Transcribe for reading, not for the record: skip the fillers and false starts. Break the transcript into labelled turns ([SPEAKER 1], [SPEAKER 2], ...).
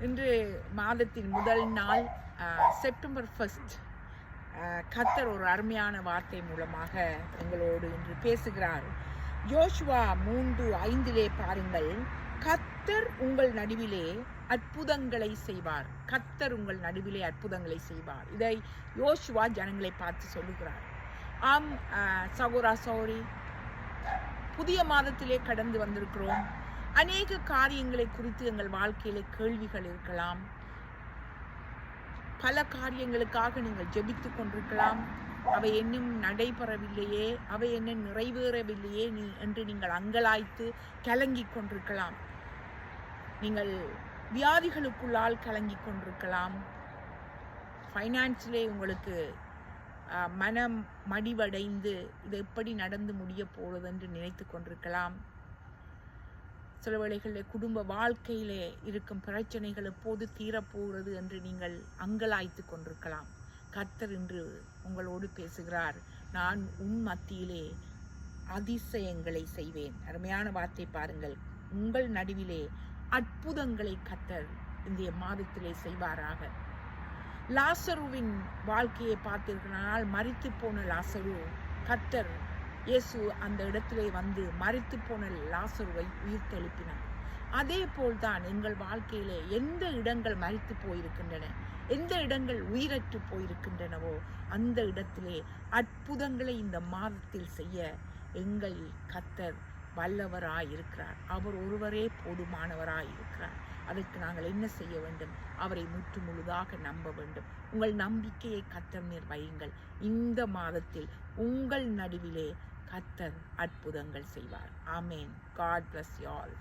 [SPEAKER 1] இன்று மாதத்தின் முதல் நாள் செப்டம்பர் 1 கர்த்தர் ஒரு அருமையான வார்த்தை மூலமாக உங்களோடு இன்று பேசுகிறார். யோசுவா 3:5 பாருங்கள், கர்த்தர் உங்கள் நடுவிலே அற்புதங்களை செய்வார். கர்த்தர் உங்கள் நடுவிலே அற்புதங்களை செய்வார். இதை யோசுவா ஜனங்களை பார்த்து சொல்லுகிறார். ஆம் சகோதரா சகோதரி, புதிய மாதத்திலே கடந்து வந்திருக்கிறோம். அநேக காரியங்களை குறித்து எங்கள் வாழ்க்கையிலே கேள்விகள் இருக்கலாம். பல காரியங்களுக்காக நீங்கள் ஜெபித்து கொண்டிருக்கலாம். அவை இன்னும் நடைபெறவில்லையே, அவை என்ன நிறைவேறவில்லையே என்று நீங்கள் அங்கலாய்த்து கலங்கி கொண்டிருக்கலாம். நீங்கள் வியாதிகளுக்குள்ளால் கலங்கி கொண்டிருக்கலாம். ஃபைனான்ஸிலே உங்களுக்கு மனம் மடிவடைந்து இது எப்படி நடந்து முடிய போகிறது என்று நினைத்து கொண்டிருக்கலாம். சில வேளைகளில் குடும்ப வாழ்க்கையிலே இருக்கும் பிரச்சனைகள் எப்போது தீரப்போகிறது என்று நீங்கள் அங்கலாய்த்து கொண்டிருக்கலாம். கர்த்தர் இன்று உங்களோடு பேசுகிறார். நான் உன் மத்தியிலே அதிசயங்களை செய்வேன். அருமையான வார்த்தை பாருங்கள். உங்கள் நடுவிலே அற்புதங்களை கர்த்தர் இந்த மாதத்திலே செய்வாராக. லாசருவின் வாழ்க்கையை பார்த்தீர்களானால், மரித்து போன லாசரு, கர்த்தர் இயேசு அந்த இடத்திலே வந்து மரித்து போன லாசருவை உயிர்த்தெழுப்பினார். அதே போல்தான் எங்கள் வாழ்க்கையிலே எந்த இடங்கள் மரித்து போயிருக்கின்றன, எந்த இடங்கள் உயிரற்று போயிருக்கின்றனவோ அந்த இடத்திலே அற்புதங்களை இந்த மாதத்தில் செய்ய எங்கள் கர்த்தர் வல்லவராயிருக்கிறார். அவர் ஒருவரே போதுமானவராயிருக்கிறார். அதற்கு நாங்கள் என்ன செய்ய வேண்டும்? அவரை முற்று முழுதாக நம்ப வேண்டும். உங்கள் நம்பிக்கையை கர்த்தர் மேல் வையுங்கள். இந்த மாதத்தில் உங்கள் நடுவிலே கர்த்தர் அற்புதங்கள் செய்வார். ஆமேன். God bless you all.